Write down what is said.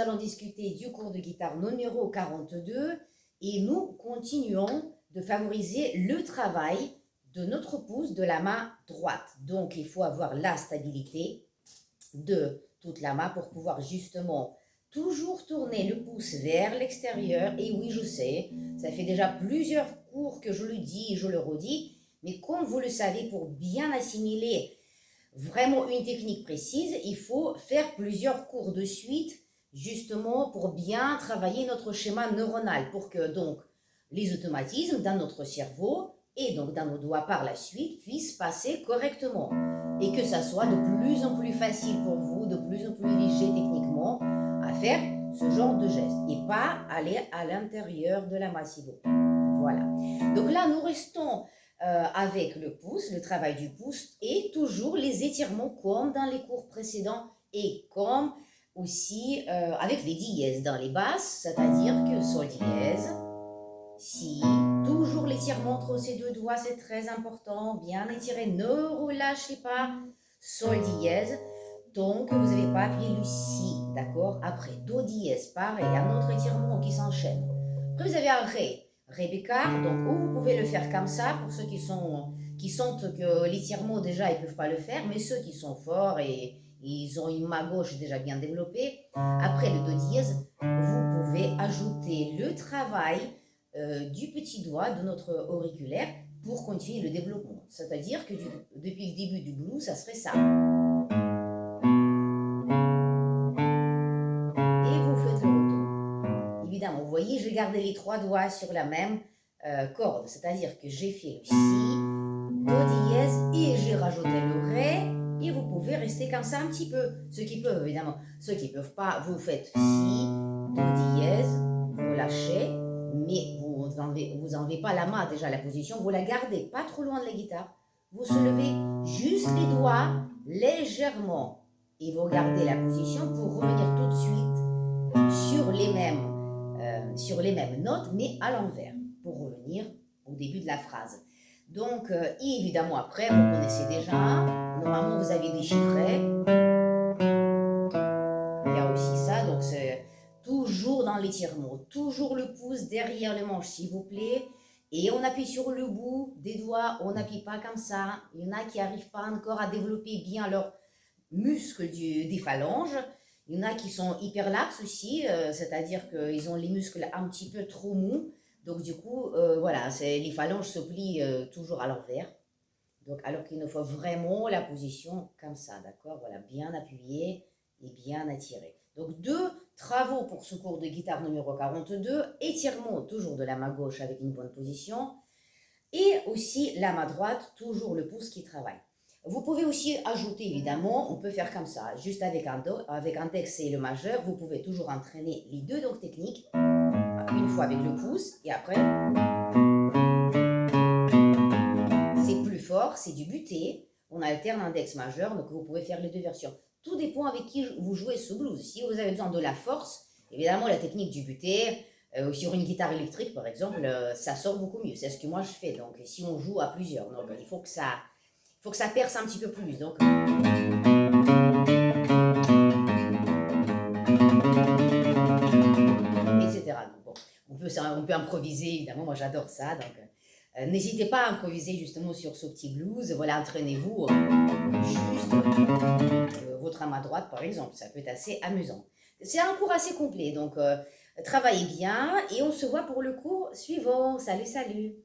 nous allons discuter du cours de guitare numéro 42 et nous continuons de favoriser le travail de notre pouce de la main droite. Donc, il faut avoir la stabilité de toute la main pour pouvoir justement toujours tourner le pouce vers l'extérieur. Et oui, je sais, ça fait déjà plusieurs cours que je le dis et je le redis, mais comme vous le savez, pour bien assimiler vraiment une technique précise, il faut faire plusieurs cours de suite, justement pour bien travailler notre schéma neuronal, pour que donc les automatismes dans notre cerveau et donc dans nos doigts par la suite puissent passer correctement et que ça soit de plus en plus facile pour vous, de plus en plus léger techniquement à faire ce genre de geste et pas aller à l'intérieur de la massive. Voilà. Donc là, nous restons avec le pouce, le travail du pouce et toujours les étirements comme dans les cours précédents et comme aussi avec les dièses dans les basses, c'est-à-dire que sol dièse, si, toujours l'étirement entre ces deux doigts, c'est très important, bien étirer, ne relâchez pas, sol dièse, tant que vous n'avez pas appuyé le si, d'accord? Après, do dièse, pareil, un autre étirement qui s'enchaîne. Après, vous avez un ré bécard, donc ou vous pouvez le faire comme ça, pour ceux qui sentent que l'étirement déjà, ils ne peuvent pas le faire, mais ceux qui sont forts et ils ont une main gauche déjà bien développée, après le do dièse, vous pouvez ajouter le travail du petit doigt de notre auriculaire pour continuer le développement. C'est-à-dire que depuis le début du blues, ça serait ça. Et vous faites le retour. Évidemment, vous voyez, j'ai gardé les trois doigts sur la même corde. C'est-à-dire que j'ai fait le si, do dièse et j'ai rajouté le ré. Et vous pouvez rester comme ça un petit peu. Ceux qui peuvent, évidemment. Ceux qui ne peuvent pas, vous faites si, do dièse, vous lâchez, mais vous enlevez pas la main déjà à la position, vous la gardez pas trop loin de la guitare. Vous soulevez juste les doigts légèrement et vous gardez la position pour revenir tout de suite sur les mêmes notes, mais à l'envers, pour revenir au début de la phrase. Donc, évidemment, après, vous connaissez déjà, normalement, vous avez déchiffré. Il y a aussi ça, donc c'est toujours dans l'étirement, toujours le pouce derrière le manche, s'il vous plaît. Et on appuie sur le bout des doigts, on n'appuie pas comme ça. Il y en a qui n'arrivent pas encore à développer bien leurs muscles des phalanges. Il y en a qui sont hyper laxes aussi, c'est-à-dire qu'ils ont les muscles un petit peu trop mous. Donc du coup, voilà, les phalanges se plient toujours à l'envers. Donc alors qu'il nous faut vraiment la position comme ça, d'accord? Voilà, bien appuyé et bien attiré. Donc deux travaux pour ce cours de guitare numéro 42, étirement toujours de la main gauche avec une bonne position et aussi la main droite, toujours le pouce qui travaille. Vous pouvez aussi ajouter, évidemment, on peut faire comme ça, juste avec index et le majeur, vous pouvez toujours entraîner les deux donc techniques, une fois avec le pouce et après, c'est plus fort, c'est du buté, on alterne index majeur, donc vous pouvez faire les deux versions. Tout dépend avec qui vous jouez ce blues. Si vous avez besoin de la force, évidemment la technique du buté, sur une guitare électrique par exemple, ça sort beaucoup mieux. C'est ce que moi je fais. Donc si on joue à plusieurs, donc il faut que ça perce un petit peu plus. Donc etc. Donc, bon, on peut improviser évidemment. Moi j'adore ça. Donc n'hésitez pas à improviser justement sur ce petit blues. Voilà, entraînez-vous juste votre main droite par exemple. Ça peut être assez amusant. C'est un cours assez complet. Donc travaillez bien et on se voit pour le cours suivant. Salut, salut!